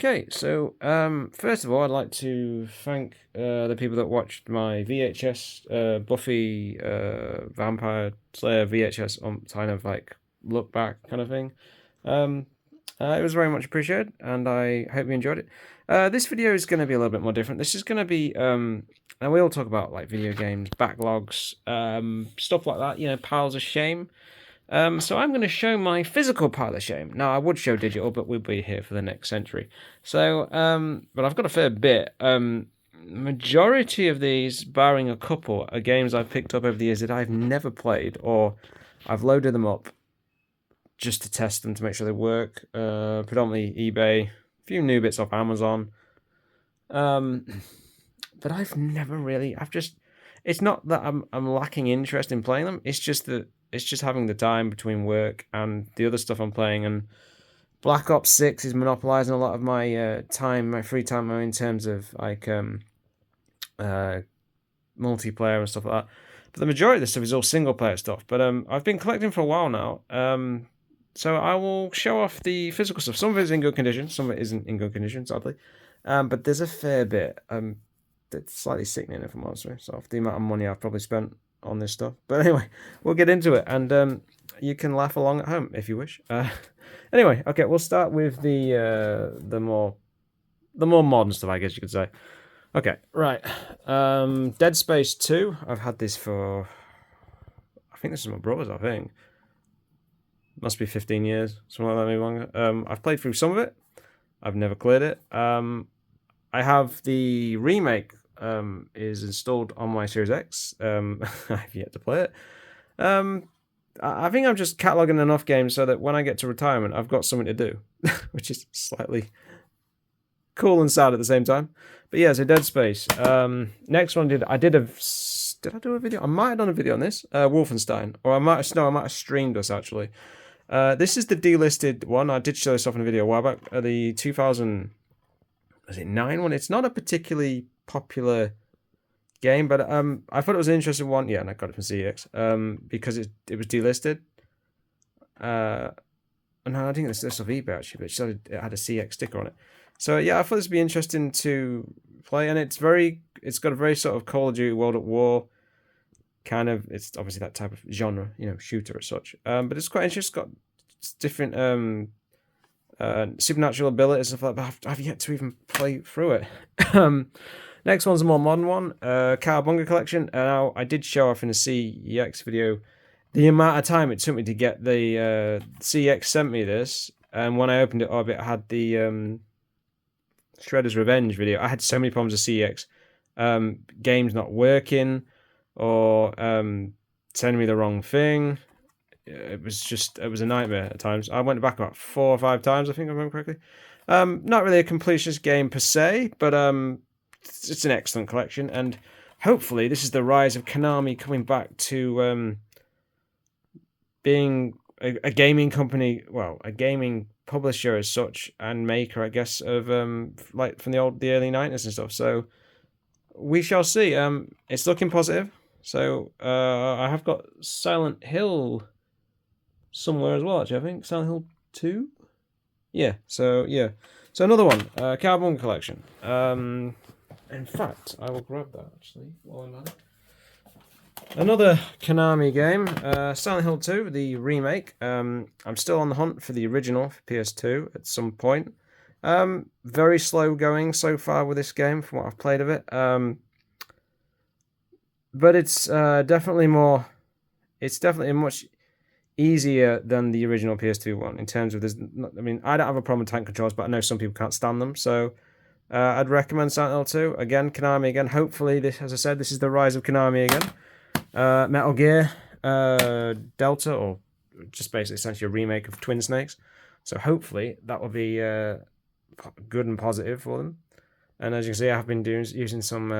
Okay, so first of all, I'd like to thank the people that watched my VHS Buffy Vampire Slayer VHS kind of like look back kind of thing. Um, it was very much appreciated, and I hope you enjoyed it. This video is going to be a little bit more different. This is going to be and we all talk about like video games, backlogs, stuff like that. You know, piles of shame. So I'm going to show my physical pile of shame. Now, I would show digital, but we'll be here for the next century. So, but I've got a fair bit. Majority of these, barring a couple, are games I've picked up over the years that I've never played, or I've loaded them up just to test them to make sure they work. Predominantly eBay, a few new bits off Amazon. But I've never really. It's not that I'm lacking interest in playing them. It's just that it's just having the time between work and the other stuff I'm playing. And Black Ops 6 is monopolizing a lot of my time, my free time, in terms of like multiplayer and stuff like that. But the majority of the stuff is all single player stuff. But I've been collecting for a while now. So I will show off the physical stuff. Some of it is in good condition, some of it isn't in good condition, sadly. But there's a fair bit. It's slightly sickening, if I'm honest with you. So, the amount of money I've probably spent on this stuff. But anyway, we'll get into it, and you can laugh along at home if you wish. Anyway, okay, we'll start with the more modern stuff, I guess you could say. Okay, right. Dead Space 2. I've had this for, I think this is my brother's. I think must be 15 years, something like that, maybe longer. I've played through some of it. I've never cleared it. I have the remake. Is installed on my Series X. I've yet to play it. I think I'm just cataloging enough games so that when I get to retirement, I've got something to do, which is slightly cool and sad at the same time. But yeah, so Dead Space. Next one did I do a video? I might have done a video on this. Wolfenstein, or I might have streamed this actually. This is the delisted one. I did show this off in a video a while back. The 2009 one. It's not a particularly popular game, but I thought it was an interesting one. Yeah, and I got it from CEX because it was delisted. No, I think it's off eBay actually, but it had a CX sticker on it. So yeah, I thought this would be interesting to play, and it's got a very sort of Call of Duty World at War kind of. It's obviously that type of genre, you know, shooter as such. But it's quite interesting. It's got different supernatural abilities and stuff like that, but I've yet to even play through it. Next one's a more modern one, Cowabunga Collection. Now, I did show off in a CEX video the amount of time it took me to get the CEX sent me this, and when I opened it up, it had the Shredder's Revenge video. I had so many problems with CEX. Games not working, or sending me the wrong thing. It was a nightmare at times. I went back about 4 or 5 times, I think I remember correctly. Not really a completionist game per se, but it's an excellent collection, and hopefully this is the rise of Konami coming back to being a gaming company, well, a gaming publisher as such, and maker, I guess, of like from the early 90s and stuff. So we shall see. It's looking positive. So I have got Silent Hill somewhere as well, actually. I think Silent Hill 2. Yeah. So another one, Cowabunga Collection. In fact, I will grab that actually while I'm at it. Another Konami game, Silent Hill 2, the remake. I'm still on the hunt for the original for PS2 at some point. Very slow going so far with this game from what I've played of it. But it's definitely much easier than the original PS2 one in terms of I don't have a problem with tank controls, but I know some people can't stand them, so I'd recommend Silent Hill 2. Again, Konami again. Hopefully, this, as I said, this is the rise of Konami again. Metal Gear Delta, or just basically essentially a remake of Twin Snakes. So hopefully that will be good and positive for them. And as you can see, I have been using some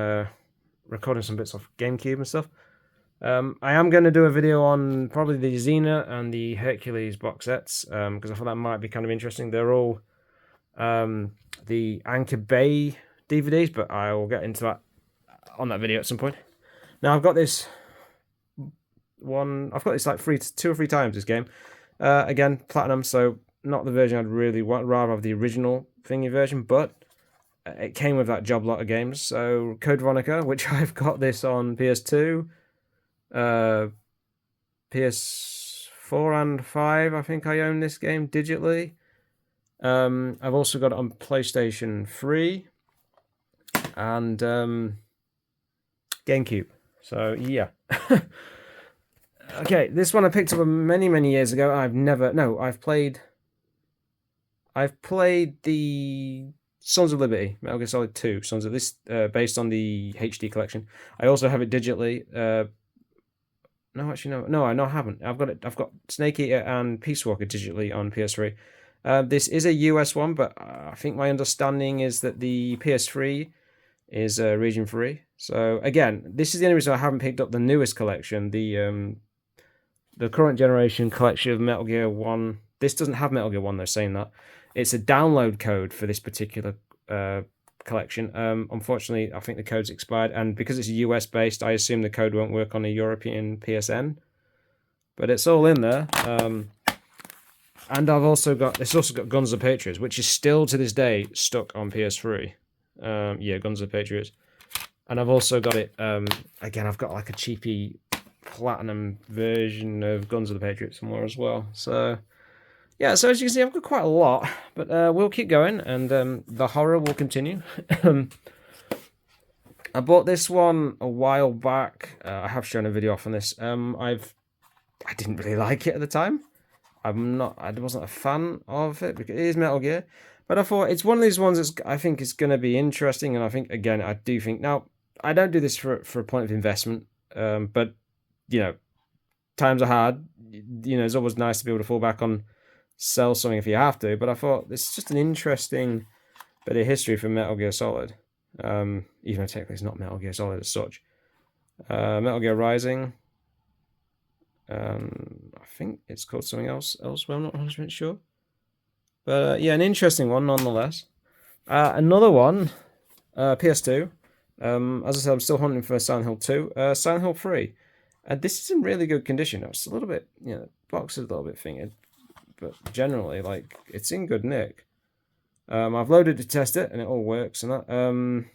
recording some bits off GameCube and stuff. I am going to do a video on probably the Xena and the Hercules box sets, because I thought that might be kind of interesting. They're all the Anchor Bay DVDs, but I will get into that on that video at some point. Now, I've got this like 2 or 3 times this game. Again, platinum, so not the version I'd really want. Rather have the original thingy version, but it came with that job lot of games. So Code Veronica, which I've got this on PS2, PS4 and 5. I think I own this game digitally. I've also got it on PlayStation 3 and GameCube. So yeah. Okay, this one I picked up many years ago. I've played the Sons of Liberty, Metal Gear Solid 2, Sons of this, based on the HD collection. I also have it digitally. No, actually, no, I haven't. I've got Snake Eater and Peace Walker digitally on PS3. This is a US one, but I think my understanding is that the PS3 is region free. So again, this is the only reason I haven't picked up the newest collection, the current generation collection of Metal Gear 1. This doesn't have Metal Gear 1, they're saying that. It's a download code for this particular collection. Unfortunately, I think the code's expired, and because it's US based, I assume the code won't work on a European PSN. But it's all in there. And it's also got Guns of Patriots, which is still to this day stuck on PS3. Yeah, Guns of Patriots. And I've also got it, again, I've got like a cheapy platinum version of Guns of the Patriots somewhere as well. So, yeah, so as you can see, I've got quite a lot, but we'll keep going, and the horror will continue. I bought this one a while back. I have shown a video off on this. I didn't really like it at the time. I wasn't a fan of it because it is Metal Gear, but I thought it's one of these ones that I think is going to be interesting, and I think again I do think now I don't do this for a point of investment, but you know, times are hard. You know, it's always nice to be able to fall back on, sell something if you have to. But I thought this is just an interesting bit of history for Metal Gear Solid, even though technically it's not Metal Gear Solid as such. Metal Gear Rising. I think it's called something else elsewhere, I'm not 100% sure. But yeah, an interesting one nonetheless. Another one, PS2. As I said, I'm still hunting for Silent Hill 2. Silent Hill 3. This is in really good condition. It's a little bit, you know, the box is a little bit fingered, but generally, like, it's in good nick. I've loaded to test it, and it all works. And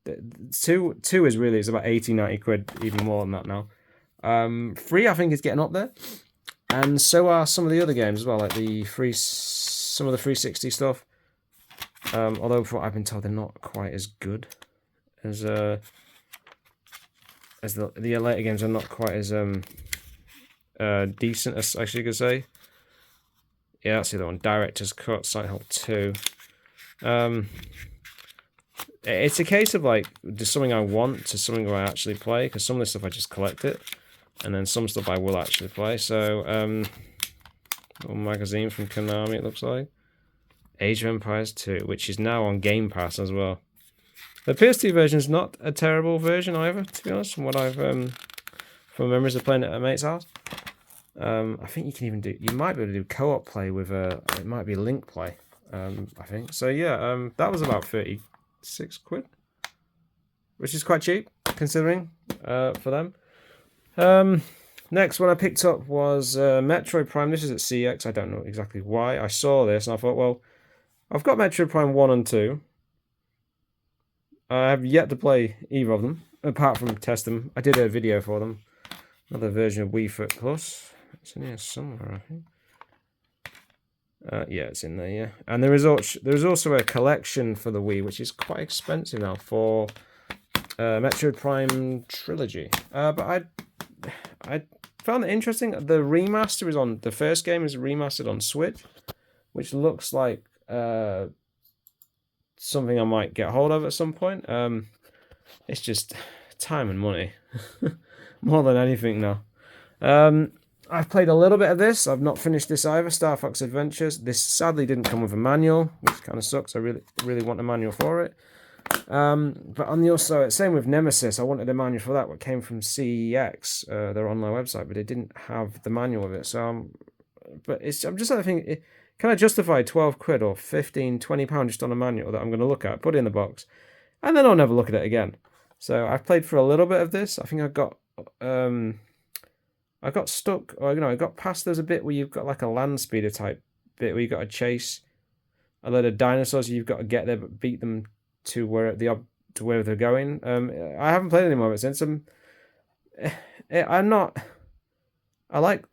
that, two is really, it's about 80, 90 quid, even more than that now. 3, I think, is getting up there, and so are some of the other games as well, like some of the 360 stuff. Although, from what I've been told, they're not quite as good as the later games are not quite as decent as I should say. Yeah, that's the other one. Director's Cut, Silent Hill 2. It's a case of like, just something I want to something I actually play, because some of the stuff I just collect it, and then some stuff I will actually play. So, little magazine from Konami, it looks like. Age of Empires 2, which is now on Game Pass as well. The PS2 version is not a terrible version either, to be honest, from what I've from memories of playing it at a mate's house. I think you can even you might be able to do co-op play with it might be link play. I think so. Yeah, that was about 36 quid, which is quite cheap considering for them. Next one I picked up was Metroid Prime. This is at CX. I don't know exactly why. I saw this and I thought, well, I've got Metroid Prime 1 and 2. I have yet to play either of them, apart from test them. I did a video for them. Another version of Wii Fit Plus. It's in here somewhere, I think. Yeah, it's in there, yeah. And there is also a collection for the Wii, which is quite expensive now, for Metroid Prime Trilogy. But I found it interesting. The remaster is on... The first game is remastered on Switch, which looks like something I might get hold of at some point. It's just time and money. More than anything now. I've played a little bit of this. I've not finished this either, Star Fox Adventures. This sadly didn't come with a manual, which kind of sucks. I really want a manual for it. But on the also, same with Nemesis. I wanted a manual for that, what came from CEX, their online website, but it didn't have the manual of it. So, I'm just thinking, can I justify 12 quid or 15, 20 pounds just on a manual that I'm going to look at, put it in the box, and then I'll never look at it again? So I've played for a little bit of this. I think I got stuck, or I got past. There's a bit where you've got like a land speeder type bit where you got to chase a load of dinosaurs. You've got to get there, but beat them to where they're going. I haven't played any more of it since. I'm not. I like.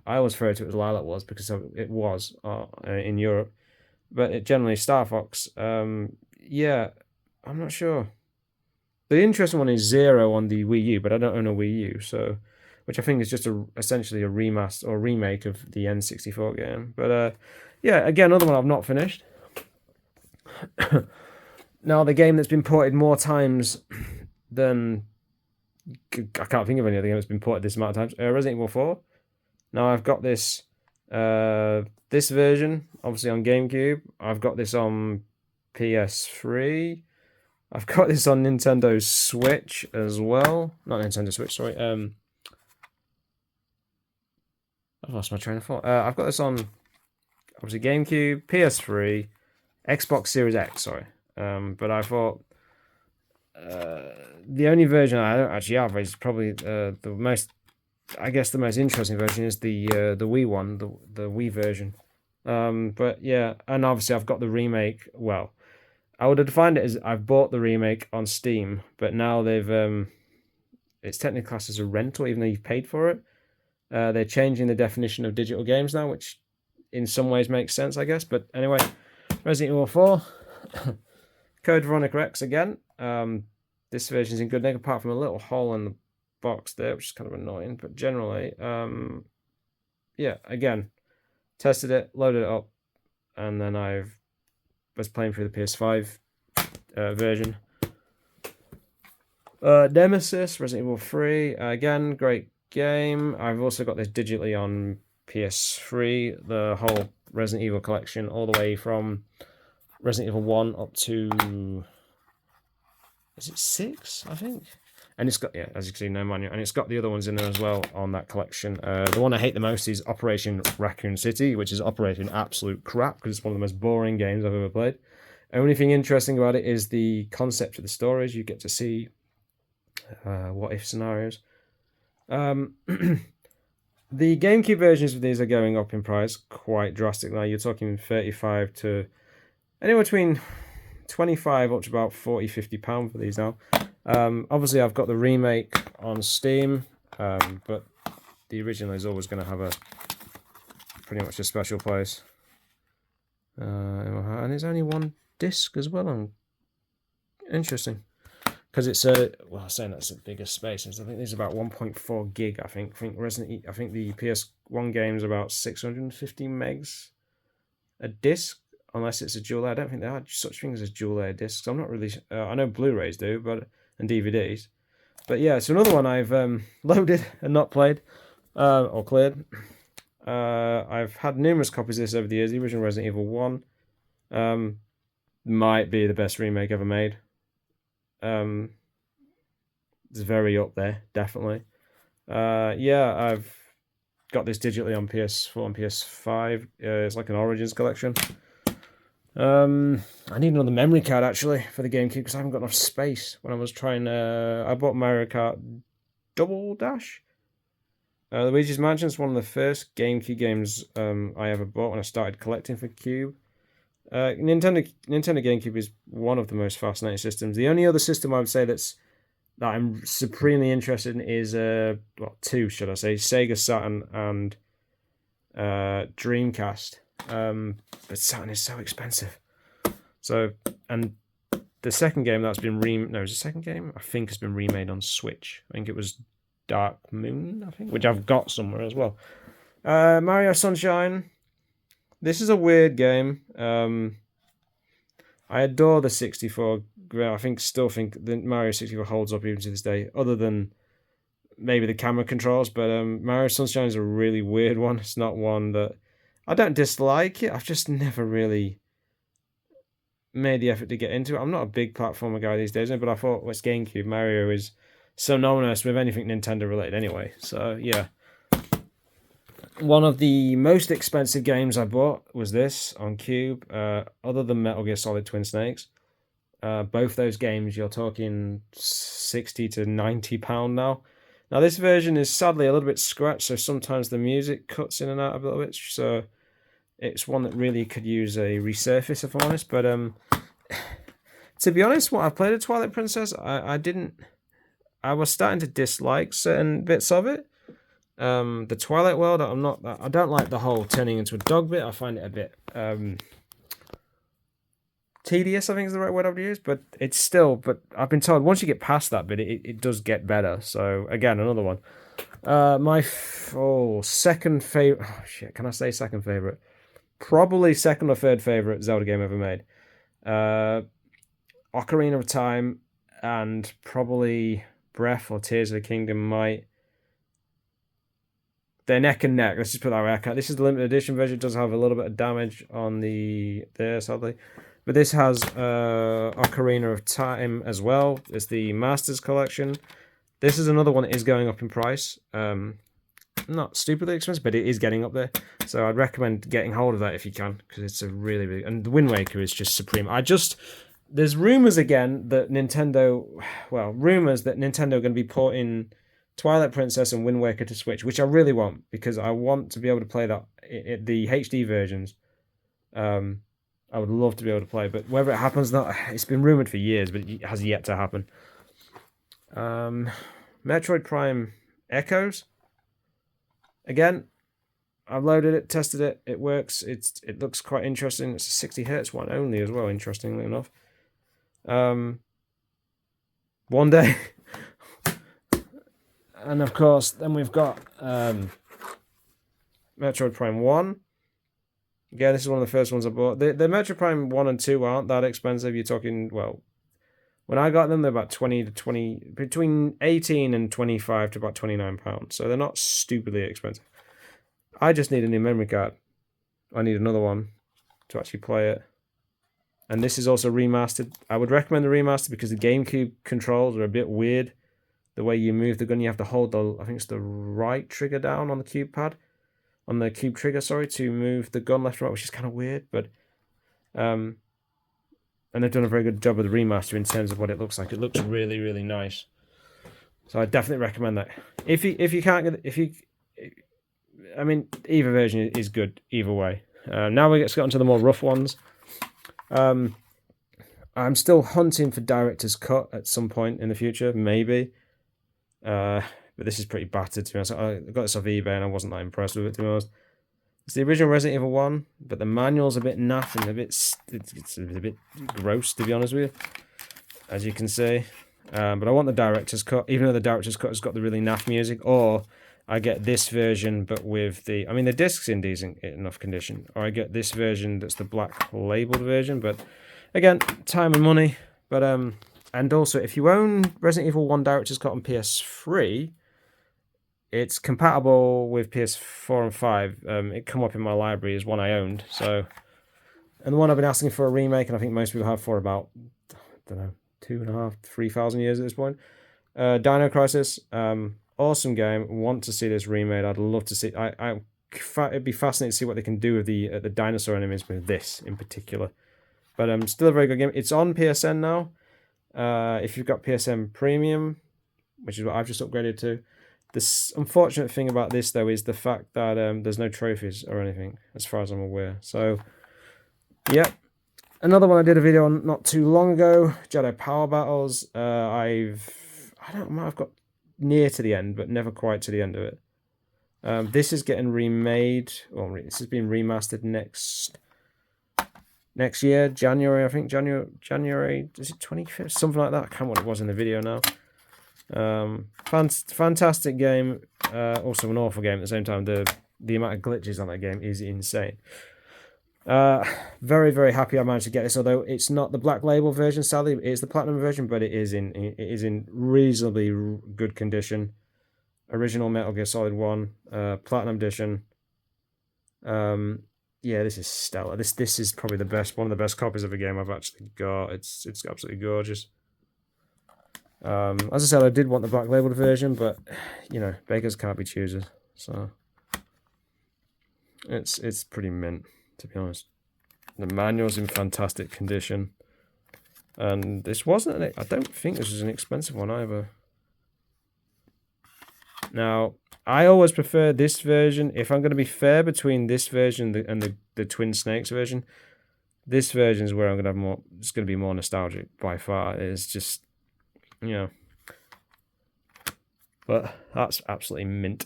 I always refer to it as Lilac Wars because it was in Europe, but it generally Star Fox. Yeah, I'm not sure. The interesting one is Zero on the Wii U, but I don't own a Wii U, so which I think is just essentially a remaster or remake of the N64 game. But yeah, again, another one I've not finished. Now, the game that's been ported more times than I can't think of any other game that's been ported this amount of times. Resident Evil 4. Now I've got this this version, obviously on GameCube. I've got this on PS3. I've got this on Nintendo Switch as well. Not Nintendo Switch, sorry. I've lost my train of thought. I've got this on obviously GameCube, PS3, Xbox Series X, sorry. But I thought the only version I don't actually have is probably the most interesting version is the Wii one, the Wii version. But yeah, and obviously I've got the remake. Well, I would have defined it as I've bought the remake on Steam, but now they've it's technically classed as a rental, even though you've paid for it. They're changing the definition of digital games now, which in some ways makes sense, I guess. But anyway, Resident Evil 4, Code Veronica X again. This version's in good nick, apart from a little hole in the box there, which is kind of annoying. But generally, yeah, again, tested it, loaded it up, and then I was playing through the PS5 version. Nemesis, Resident Evil 3, again, great game. I've also got this digitally on PS3, the whole Resident Evil collection, all the way from Resident Evil 1 up to, is it 6, I think? And it's got, yeah, as you can see, no manual. And it's got the other ones in there as well on that collection. The one I hate the most is Operation Raccoon City, which is Operation absolute crap because it's one of the most boring games I've ever played. Only thing interesting about it is the concept of the stories. You get to see what-if scenarios. The GameCube versions of these are going up in price quite drastically. Now you're talking 35 to anywhere between 25 up to about 40-50 pound for these now. Obviously I've got the remake on Steam, but the original is always going to have a pretty much a special place. And it's only one disc as well. Interesting. Because it's well, I'm saying that's the biggest space. I think there's about 1.4 gig. I think the PS1 game's about 650 megs a disc, unless it's a dual layer. I don't think there are such things as dual layer discs. I'm not really. I know Blu-rays do, and DVDs. But yeah, so another one I've loaded and not played or cleared. I've had numerous copies of this over the years. The original Resident Evil 1 might be the best remake ever made. It's very up there, definitely. Yeah, I've got this digitally on PS4 and PS5. It's like an Origins collection. I need another memory card actually for the GameCube because I haven't got enough space. When I was trying, I bought Mario Kart Double Dash. Luigi's Mansion is one of the first GameCube games I ever bought when I started collecting for Cube. Nintendo GameCube is one of the most fascinating systems. The only other system I would say that I'm supremely interested in is two, should I say, Sega Saturn and Dreamcast. But Saturn is so expensive. So, and the second game that's been the second game I think has been remade on Switch. I think it was Dark Moon, I think, which I've got somewhere as well. Mario Sunshine. This is a weird game. I adore the 64. Still think the Mario 64 holds up even to this day, other than maybe the camera controls. But Mario Sunshine is a really weird one. It's not one that I don't dislike it. I've just never really made the effort to get into it. I'm not a big platformer guy these days, but I thought, well, it's GameCube. Mario is synonymous with anything Nintendo related anyway. So yeah. One of the most expensive games I bought was this on Cube, other than Metal Gear Solid Twin Snakes. Both those games, you're talking 60 to 90 pound now. Now this version is sadly a little bit scratched, so sometimes the music cuts in and out a little bit. So It's one that really could use a resurface, if I'm honest. But to be honest, what I've played of Twilight Princess, I was starting to dislike certain bits of it. The Twilight World, I don't like the whole turning into a dog bit. I find it a bit tedious, I think is the right word I would use. But but I've been told once you get past that bit, it does get better. So again, another one. My second favorite. Oh shit! Can I say second favorite? Probably second or third favorite Zelda game ever made. Ocarina of Time and probably Breath or Tears of the Kingdom might. They're neck and neck. Let's just put that way. This is the limited edition version. It does have a little bit of damage on there, sadly. But this has Ocarina of Time as well. It's the Masters Collection. This is another one that is going up in price. Not stupidly expensive, but it is getting up there. So I'd recommend getting hold of that if you can, because it's a really, really... And the Wind Waker is just supreme. There's rumours again that Nintendo are going to be porting Twilight Princess and Wind Waker to Switch, which I really want, because I want to be able to play that, the HD versions. I would love to be able to play, but whether it happens or not, it's been rumoured for years, but it has yet to happen. Metroid Prime Echoes. Again, I've loaded it, tested it, it works, it looks quite interesting. It's a 60Hz one only as well, interestingly enough. One day. And of course, then we've got Metroid Prime 1. Again, this is one of the first ones I bought. The Metroid Prime 1 and 2 aren't that expensive. You're talking, well, when I got them, they're about between 18 and 25 to about £29. So they're not stupidly expensive. I just need a new memory card. I need another one to actually play it. And this is also remastered. I would recommend the remaster because the GameCube controls are a bit weird. The way you move the gun, you have to hold I think it's the right trigger down on the cube pad. On the cube trigger, sorry, to move the gun left and right, which is kind of weird. But and they've done a very good job of the remaster in terms of what it looks like. It looks really, really nice. So I definitely recommend that. If you can't get I mean, either version is good either way. Now we get to the more rough ones. I'm still hunting for Director's Cut at some point in the future, maybe. But this is pretty battered, to be honest. I got this off eBay and I wasn't that impressed with it, to be honest. It's the original Resident Evil 1, but the manual's a bit naff and it's a bit gross, to be honest with you, as you can see. But I want the Director's Cut, even though the Director's Cut has got the really naff music, or I get this version, but with the disc's in decent enough condition, or I get this version that's the black labeled version, but again, time and money. But and also, if you own Resident Evil 1 Director's Cut on PS3, it's compatible with PS4 and 5. It come up in my library as one I owned. So, and the one I've been asking for a remake, and I think most people have for about, I don't know, 2,500, 3,000 years at this point. Dino Crisis, awesome game. Want to see this remade. I'd love to see. It'd be fascinating to see what they can do with the dinosaur enemies with this in particular. But still a very good game. It's on PSN now. If you've got PSN Premium, which is what I've just upgraded to. The unfortunate thing about this, though, is the fact that there's no trophies or anything, as far as I'm aware. So, yeah. Another one I did a video on not too long ago, Jedi Power Battles. I've got near to the end, but never quite to the end of it. This is getting remade, or this is being remastered next year, January, I think. January, is it 25th? Something like that. I can't remember what it was in the video now. Fantastic game, also an awful game at the same time. The amount of glitches on that game is insane. Very, very happy I managed to get this, although it's not the black label version, sadly. It is the platinum version, but it is in reasonably good condition. Original Metal Gear Solid 1, platinum edition. Yeah, this is stellar. This is probably one of the best copies of a game I've actually got. It's absolutely gorgeous. As I said, I did want the black labeled version, but you know, beggars can't be choosers. So it's pretty mint, to be honest. The manual's in fantastic condition, and this wasn't. I don't think this was an expensive one either. Now, I always prefer this version. If I'm going to be fair between this version and the Twin Snakes version, this version is where I'm going to have more. It's going to be more nostalgic by far. It's just, you know, but that's absolutely mint.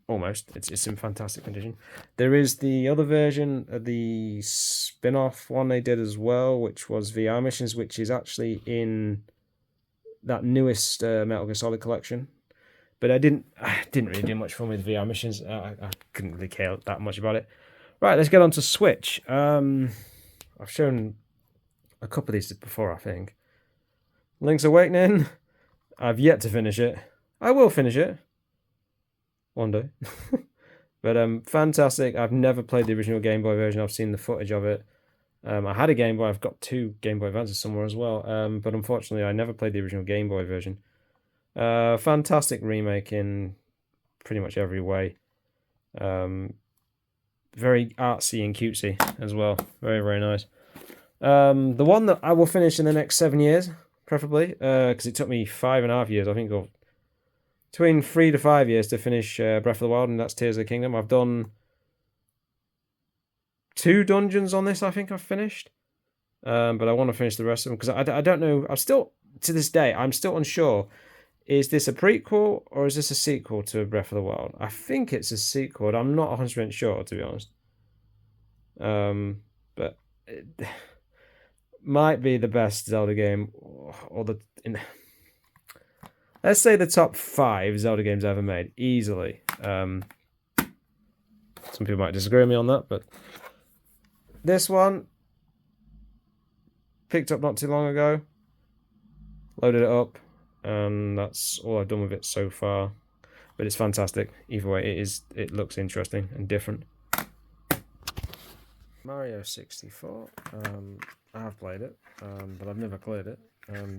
Almost, it's in fantastic condition. There is the other version of the spin-off one they did as well, which was VR Missions, which is actually in that newest Metal Gear Solid collection. But I didn't really do much fun with VR Missions. I couldn't really care that much about it. Right, let's get on to Switch. I've shown a couple of these before, I think. Link's Awakening. I've yet to finish it. I will finish it one day. But fantastic. I've never played the original Game Boy version. I've seen the footage of it. I had a Game Boy. I've got 2 Game Boy Advances somewhere as well. But unfortunately, I never played the original Game Boy version. Fantastic remake in pretty much every way. Very artsy and cutesy as well. Very, very nice. The one that I will finish in the next 7 years, preferably, because it took me 5.5 years, I think, or between 3 to 5 years to finish Breath of the Wild, and that's Tears of the Kingdom. I've done 2 dungeons on this, I think I've finished. But I want to finish the rest of them, because I don't know, I'm still, to this day, I'm still unsure. Is this a prequel, or is this a sequel to Breath of the Wild? I think it's a sequel, I'm not 100% sure, to be honest. But it might be the best Zelda game, or let's say the top 5 Zelda games ever made, easily. Some people might disagree with me on that, but this one, picked up not too long ago, loaded it up, and that's all I've done with it so far. But it's fantastic. Either way, it looks interesting and different. Mario 64. I have played it, but I've never cleared it.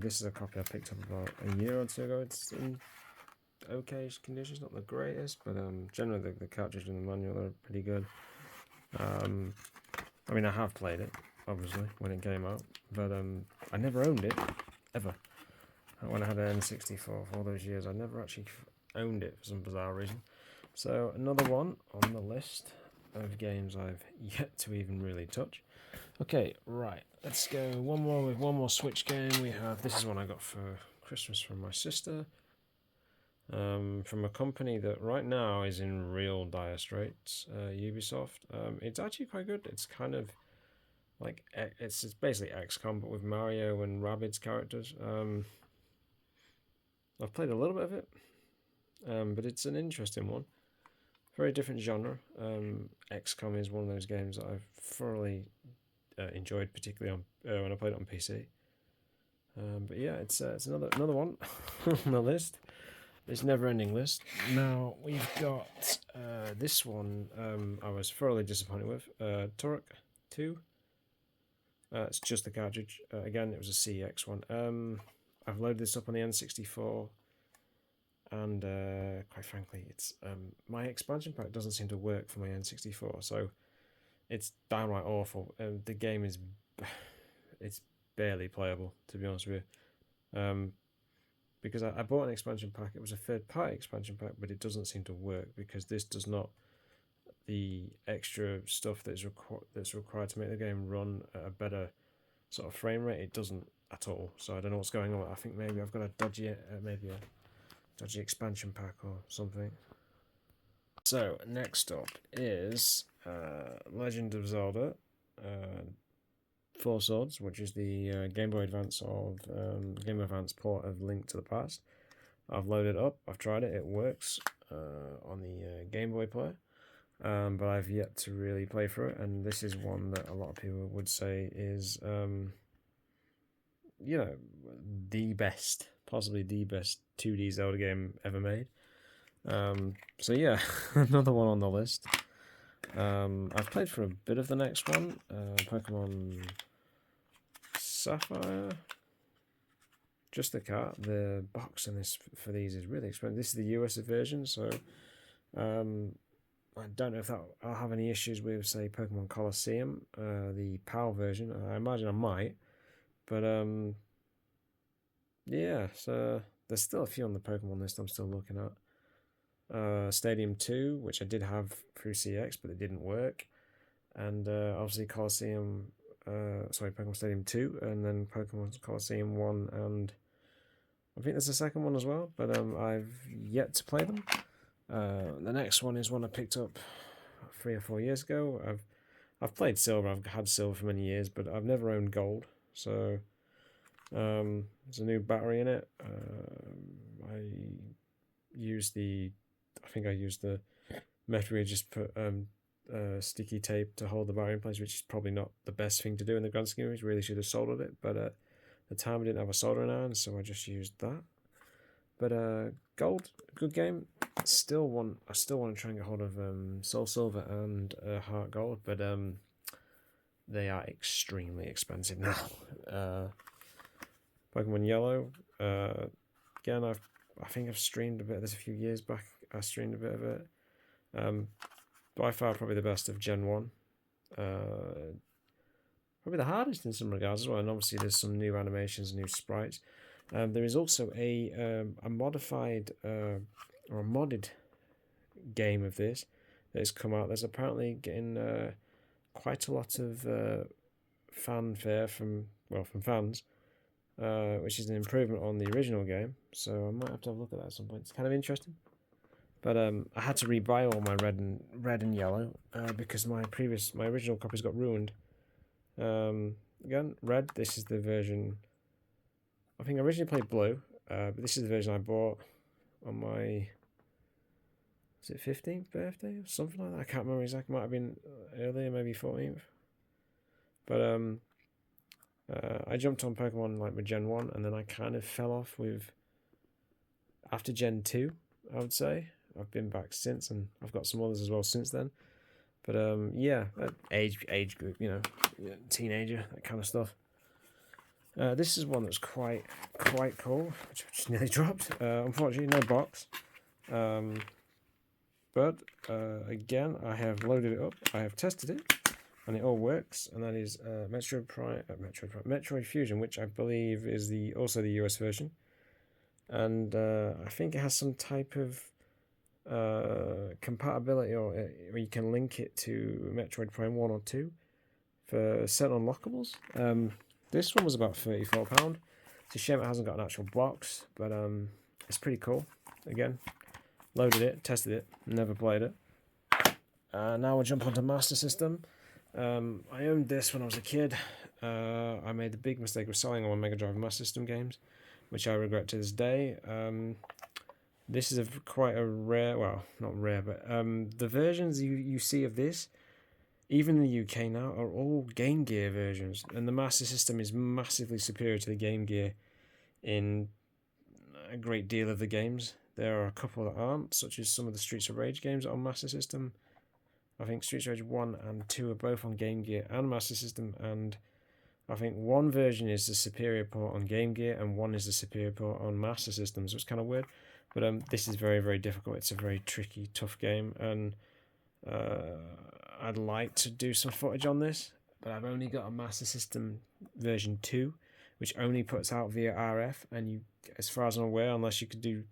This is a copy I picked up about a year or 2 ago. It's in okay conditions, not the greatest, but generally the cartridge and the manual are pretty good. I mean, I have played it, obviously, when it came out, but I never owned it, ever. When I had an N64 for all those years, I never actually owned it for some bizarre reason. So another one on the list of games I've yet to even really touch. Okay, right, let's go one more Switch game. We have, this is one I got for Christmas from my sister, from a company that right now is in real dire straits, Ubisoft. It's actually quite good. It's kind of like, it's basically XCOM, but with Mario and Rabbids characters. I've played a little bit of it, but it's an interesting one. Very different genre. XCOM is one of those games that I've thoroughly enjoyed, particularly on when I played it on PC. But yeah, it's another one on the list. This never-ending list. Now we've got this one. I was thoroughly disappointed with Turok 2. It's just the cartridge. Again, it was a CEX one. I've loaded this up on the N64, and quite frankly, it's my expansion pack doesn't seem to work for my N64, so it's downright awful. The game is it's barely playable, to be honest with you. Because I bought an expansion pack. It was a third-party expansion pack, but it doesn't seem to work because this does not. The extra stuff that's required to make the game run at a better sort of frame rate, it doesn't at all. So I don't know what's going on. I think maybe I've got a dodgy expansion pack or something. So next up is Legend of Zelda, Four Swords, which is the Game Boy Advance port of Link to the Past. I've loaded it up. I've tried it. It works on the Game Boy player. But I've yet to really play through it, and this is one that a lot of people would say is, possibly the best 2D Zelda game ever made. So yeah, another one on the list. I've played for a bit of the next one, Pokemon Sapphire. Just the cart. The box in this for these is really expensive. This is the US version, so I don't know if I'll have any issues with, say, Pokemon Colosseum, the PAL version. I imagine I might, but yeah. So there's still a few on the Pokemon list I'm still looking at. Stadium 2, which I did have through CX, but it didn't work. And obviously Coliseum, Pokemon Stadium 2, and then Pokemon Coliseum 1, and I think there's a second one as well, but I've yet to play them. The next one is one I picked up 3 or 4 years ago. I've played Silver, I've had Silver for many years, but I've never owned Gold, so there's a new battery in it. I think I used the method where you just put sticky tape to hold the battery in place, which is probably not the best thing to do in the grand scheme of things. Really should have soldered it, but at the time I didn't have a soldering iron, so I just used that. But Gold, good game. I still want to try and get hold of Soul Silver and Heart Gold, but they are extremely expensive now. Pokemon Yellow, again, I think I've streamed a bit of this a few years back. I streamed a bit of it. By far, probably the best of Gen 1. Probably the hardest in some regards as well, and obviously there's some new animations, new sprites. There is also a modified or a modded game of this that has come out. There's apparently getting quite a lot of fanfare from fans, which is an improvement on the original game. So I might have to have a look at that at some point. It's kind of interesting. But I had to rebuy all my red and yellow because my original copies got ruined. Again, red. This is the version. I think I originally played blue, but this is the version I bought on my 15th birthday or something like that. I can't remember exactly. Might have been earlier, maybe 14th. But I jumped on Pokemon like with Gen 1, and then I kind of fell off with after Gen 2, I would say. I've been back since, and I've got some others as well since then. But yeah, age group, teenager, that kind of stuff. This is one that's quite cool, which I just nearly dropped. Unfortunately, no box. But again, I have loaded it up. I have tested it, and it all works. And that is Metroid Fusion, which I believe is also the US version. And I think it has some type of compatibility, or you can link it to Metroid Prime 1 or 2 for certain unlockables. This one was about £34. It's a shame it hasn't got an actual box, but it's pretty cool. Again, loaded it, tested it, never played it. Now we'll jump onto Master System. I owned this when I was a kid. I made the big mistake of selling all my Mega Drive Master System games, which I regret to this day. This is quite a rare, well, not rare, but the versions you see of this, even in the UK now, are all Game Gear versions. And the Master System is massively superior to the Game Gear in a great deal of the games. There are a couple that aren't, such as some of the Streets of Rage games on Master System. I think Streets of Rage 1 and 2 are both on Game Gear and Master System, and I think one version is the superior port on Game Gear and one is the superior port on Master System, so it's kind of weird. But this is very, very difficult. It's a very tricky, tough game, and I'd like to do some footage on this, but I've only got a Master System version 2, which only puts out via RF, and as far as I'm aware, unless you could do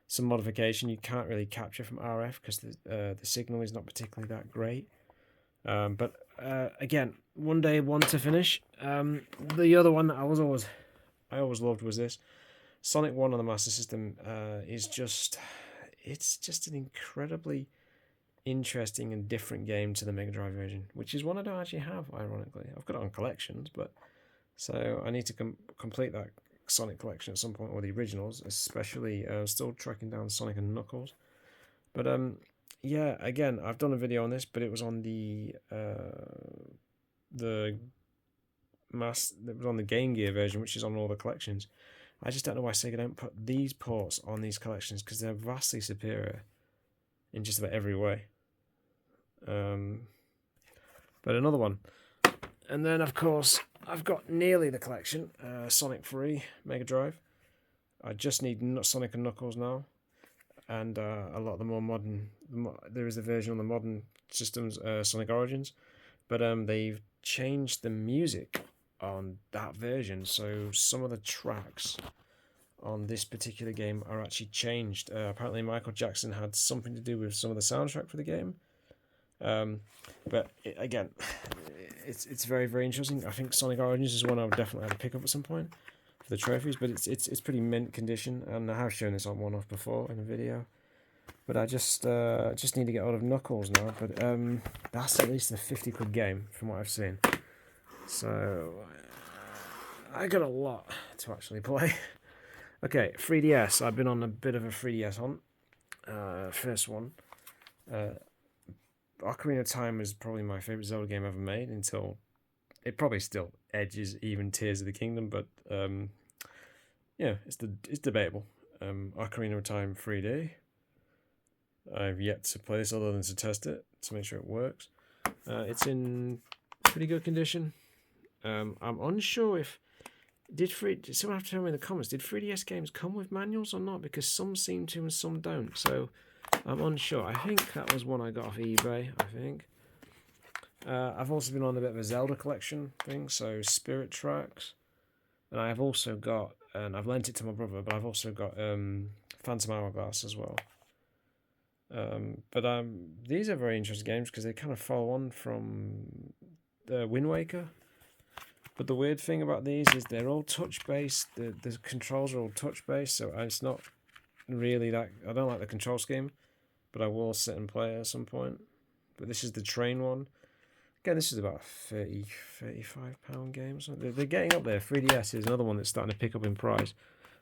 some modification, you can't really capture from RF because the signal is not particularly that great. But again, one to finish. The other one that I always loved was this. Sonic 1 on the Master System it's just an incredibly interesting and different game to the Mega Drive version, which is one I don't actually have, ironically. I've got it on collections, but so I need to complete that Sonic collection at some point, or the originals, especially. Still tracking down Sonic and Knuckles. But yeah, again, I've done a video on this, but it was on the Game Gear version, which is on all the collections. I just don't know why Sega don't put these ports on these collections, because they're vastly superior in just about every way. But another one. And then, of course, I've got nearly the collection. Sonic 3, Mega Drive. I just need Sonic and Knuckles now. And a lot of the more modern... There is a version on the modern systems, Sonic Origins. But they've changed the music on that version. So some of the tracks on this particular game are actually changed. Apparently, Michael Jackson had something to do with some of the soundtrack for the game. But again, it's very, very interesting. I think Sonic Origins is one I would definitely have to pick up at some point for the trophies, but it's pretty mint condition, and I have shown this on one-off before in a video. But I just need to get out of Knuckles now. But that's at least a 50 quid game from what I've seen. So I got a lot to actually play. Okay, 3DS. I've been on a bit of a 3DS hunt. First one. Ocarina of Time is probably my favourite Zelda game ever made until it probably still edges even Tears of the Kingdom, but yeah, it's debatable. Ocarina of Time 3D. I've yet to play this other than to test it to make sure it works. It's in pretty good condition. I'm unsure if someone have to tell me in the comments, did 3DS games come with manuals or not? Because some seem to and some don't. So I'm unsure. I think that was one I got off eBay, I think. I've also been on a bit of a Zelda collection thing, so Spirit Tracks. And I have also got, and I've lent it to my brother, but I've also got Phantom Hourglass as well. But these are very interesting games because they kind of follow on from Wind Waker. But the weird thing about these is they're all touch-based. The controls are all touch-based, so it's not really that... I don't like the control scheme, but I will sit and play at some point. But this is the train one. Again, this is about a £30, £35 game. So they're getting up there. 3DS is another one that's starting to pick up in price.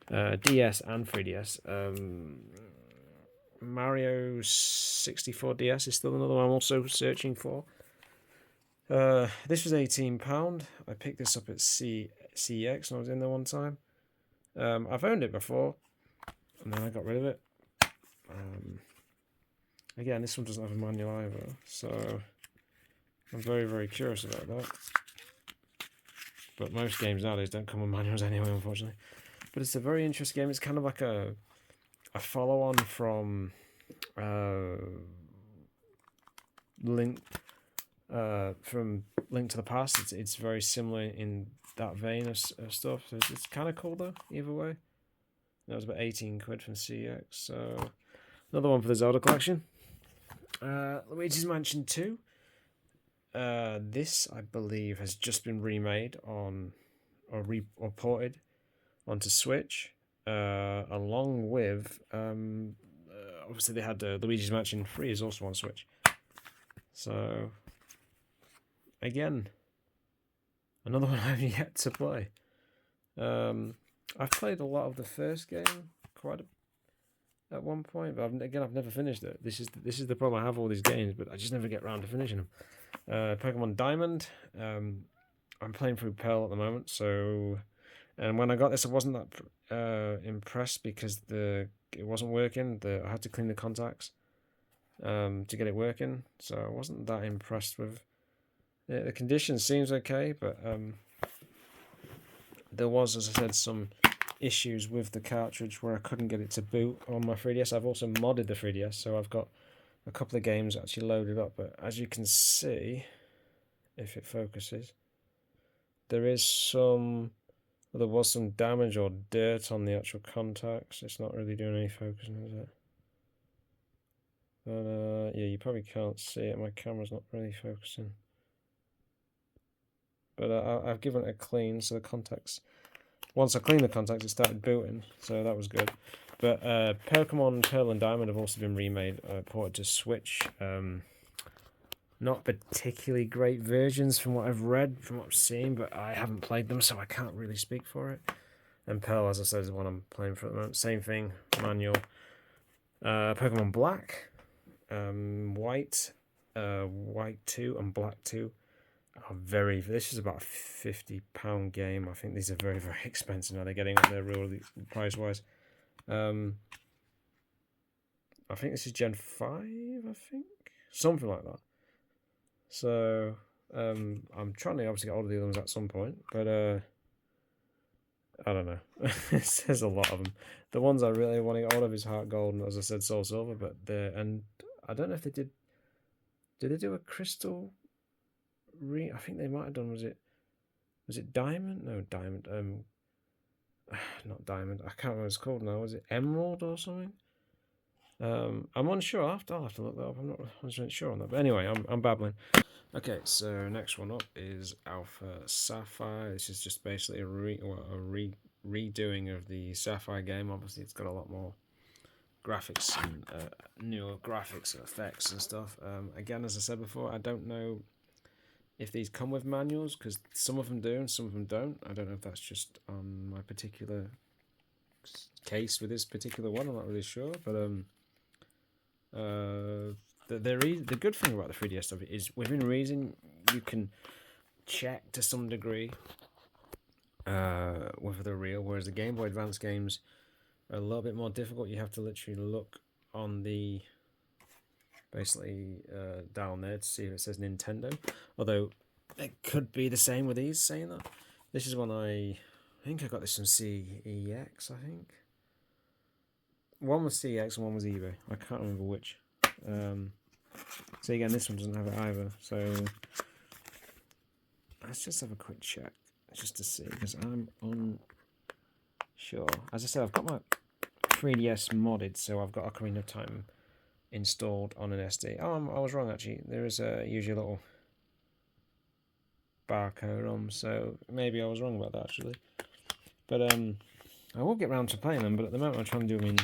DS and 3DS. Mario 64 DS is still another one I'm also searching for. This was £18. I picked this up at CEX when I was in there one time. I've owned it before, and then I got rid of it. Again, this one doesn't have a manual either, so I'm very, very curious about that. But most games nowadays don't come with manuals anyway, unfortunately. But it's a very interesting game. It's kind of like a follow-on from Link to the Past. It's very similar in that vein of stuff. So it's kind of cool though, either way. That was about 18 quid from CX. So another one for the Zelda collection. Luigi's Mansion 2. This, I believe, has just been remade on or ported onto Switch. Along with obviously they had Luigi's Mansion 3 is also on Switch. So again, another one I've yet to play. I've played a lot of the first game at one point, but I've never finished it. This is the problem. I have all these games, but I just never get around to finishing them. Pokemon Diamond. I'm playing through Pearl at the moment, so. And when I got this, I wasn't that impressed because it wasn't working. I had to clean the contacts to get it working, so I wasn't that impressed with it. The condition seems okay, but there was, as I said, some issues with the cartridge where I couldn't get it to boot on my 3DS. I've also modded the 3DS, so I've got a couple of games actually loaded up. But as you can see, if it focuses, there was some damage or dirt on the actual contacts. It's not really doing any focusing, is it? But yeah, you probably can't see it. My camera's not really focusing. But I've given it a clean, so the contacts... Once I cleaned the contacts, it started booting, so that was good. But Pokemon Pearl and Diamond have also been remade, ported to Switch. Not particularly great versions from what I've read, from what I've seen, but I haven't played them, so I can't really speak for it. And Pearl, as I said, is the one I'm playing for at the moment. Same thing, manual. Pokemon Black, White 2 and Black 2 are this is about a £50 game. I think these are very, very expensive now. They're getting up there really price-wise. I think this is Gen 5, I think? Something like that. So, I'm trying to obviously get all of the other ones at some point, but I don't know. There's a lot of them. The ones I really want to get all of is Heart Gold and, as I said, Soul Silver, but and I don't know if they did they do a Crystal I think they might have done, was it Diamond? No, Diamond. not diamond. I can't remember what it's called now. Was it emerald or something? I'm unsure. I'll have to look that up. I'm not 100% sure on that. But anyway, I'm babbling. Okay, so next one up is Alpha Sapphire. This is just basically a redoing of the Sapphire game. Obviously, it's got a lot more graphics and newer graphics and effects and stuff. Again, as I said before, I don't know if these come with manuals, because some of them do and some of them don't. I don't know if that's just on my particular case with this particular one. I'm not really sure, but the good thing about the 3DS stuff is within reason you can check to some degree whether they're real, whereas the Game Boy Advance games are a little bit more difficult. You have to literally look on the basically down there to see if it says Nintendo, although it could be the same with these saying that. This is one I think I got this from CEX. I think one was CEX and one was eBay. I can't remember which. So again, this one doesn't have it either. So let's just have a quick check just to see, because I'm unsure. As I said, I've got my 3DS modded, so I've got Ocarina of Time installed on an SD. Oh, I was wrong actually. There is usually a little barcode on, so maybe I was wrong about that actually. But I will get around to playing them, but at the moment I'm trying to do them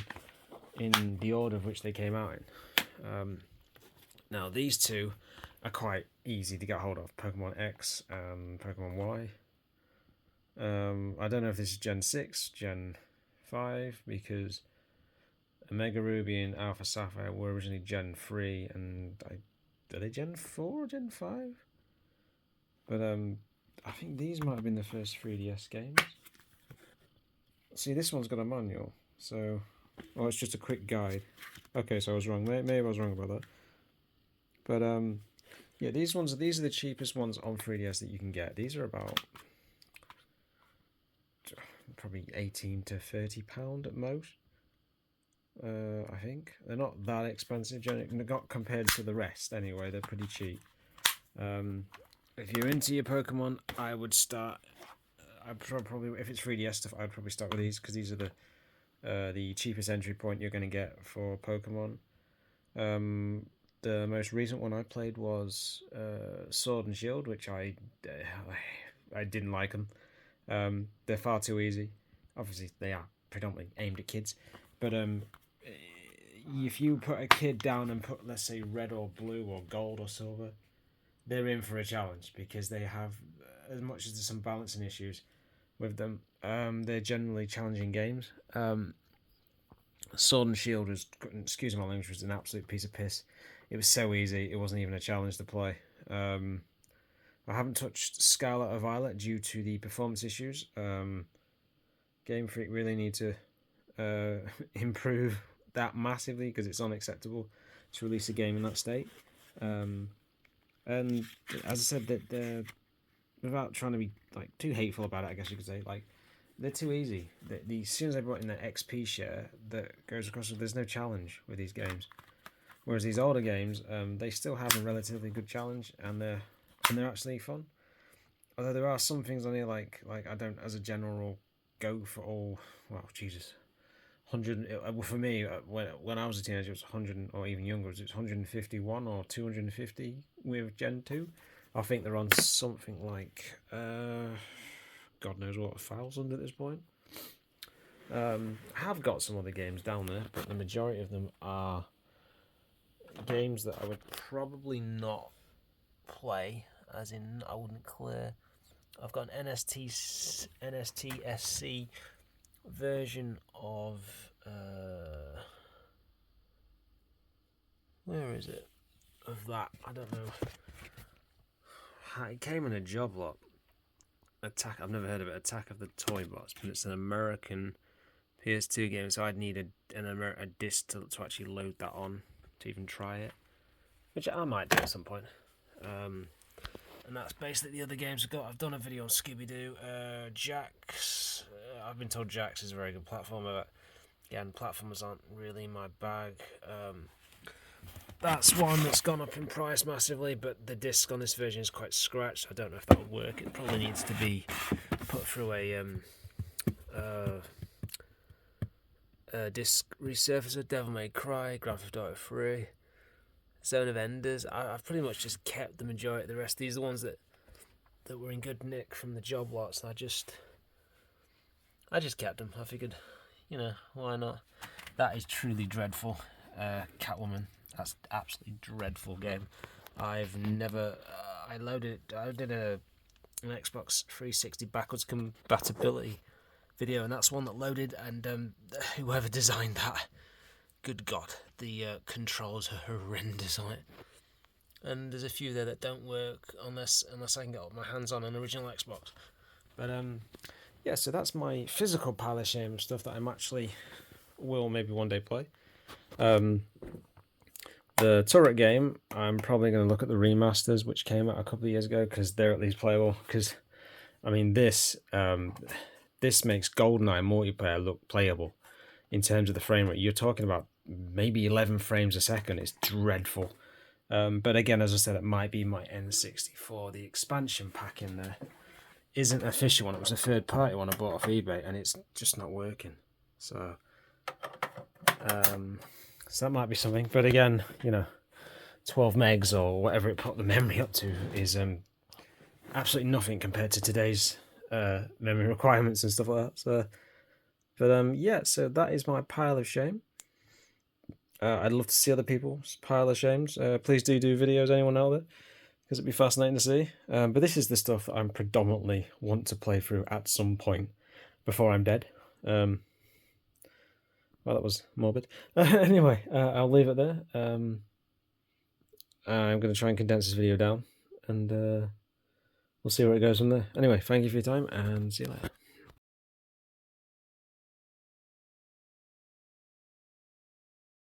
in the order of which they came out in. Now these two are quite easy to get hold of, Pokemon X and Pokemon Y. I don't know if this is Gen 6, Gen 5, because Omega Ruby and Alpha Sapphire were originally Gen 3, and are they Gen 4 or Gen 5? But I think these might have been the first 3DS games. See, this one's got a manual, so... Oh, it's just a quick guide. Okay, so I was wrong. Maybe I was wrong about that. But yeah, these are the cheapest ones on 3DS that you can get. These are about probably £18 to £30 at most. I think they're not that expensive, not compared to the rest. Anyway, they're pretty cheap. If you're into your Pokemon, I would start. I'd probably, if it's 3DS stuff, I'd probably start with these, because these are the cheapest entry point you're going to get for Pokemon. The most recent one I played was Sword and Shield, which I didn't like them. They're far too easy. Obviously, they are predominantly aimed at kids, but if you put a kid down and put, let's say, red or blue or gold or silver, they're in for a challenge, because they have, as much as there's some balancing issues with them, they're generally challenging games. Sword and Shield was, excuse my language, was an absolute piece of piss. It was so easy, it wasn't even a challenge to play. I haven't touched Scarlet or Violet due to the performance issues. Game Freak really need to improve that massively, because it's unacceptable to release a game in that state. And as I said, that without trying to be like too hateful about it, I guess you could say, like, they're too easy. As soon as they brought in that XP share that goes across, there's no challenge with these games. Whereas these older games, they still have a relatively good challenge, and they're actually fun. Although there are some things on here, like I don't, as a general rule, go for all. Well, Jesus, 100. For me, when I was a teenager, it was 100, or even younger, it was 151 or 250 with Gen 2. I think they're on something like God knows what, 1,000 at this point. I have got some other games down there, but the majority of them are games that I would probably not play, as in I wouldn't clear. I've got an NSTSC version of where is it? Of that, I don't know. It came in a job lot. Attack, I've never heard of it. Attack of the Toy Bots, but it's an American PS2 game, so I'd need a disc to actually load that on to even try it, which I might do at some point. And that's basically the other games I've got. I've done a video on Scooby-Doo. Jax, I've been told Jax is a very good platformer, but again, platformers aren't really my bag. That's one that's gone up in price massively, but the disc on this version is quite scratched. I don't know if that will work. It probably needs to be put through a Disc Resurfacer, Devil May Cry, Grand Theft Auto 3, Zone of Enders. I've pretty much just kept the majority of the rest. These are the ones that were in good nick from the job lots. I just kept them. I figured, why not? That is truly dreadful. Catwoman. That's absolutely dreadful game. I've never. I did an Xbox 360 backwards compatibility video, and that's one that loaded. And whoever designed that, good God, the controls are horrendous on it. And there's a few there that don't work unless I can get my hands on an original Xbox. But yeah, so that's my physical pile of shame stuff that I'm actually will maybe one day play. The Turret game, I'm probably going to look at the remasters, which came out a couple of years ago, because they're at least playable. Because, I mean, this makes GoldenEye multiplayer look playable in terms of the frame rate. You're talking about maybe 11 frames a second. It's dreadful. But again, as I said, it might be my N64. The expansion pack in there isn't an official one. It was a third-party one I bought off eBay, and it's just not working. So that might be something. But again, 12 megs or whatever it put the memory up to is absolutely nothing compared to today's memory requirements and stuff like that. So, but yeah, so that is my pile of shame. I'd love to see other people's pile of shames. Please do videos, anyone out there, because it'd be fascinating to see. But this is the stuff that I'm predominantly want to play through at some point before I'm dead. Well, that was morbid. Anyway, I'll leave it there. I'm going to try and condense this video down, and we'll see where it goes from there. Anyway, thank you for your time, and see you later.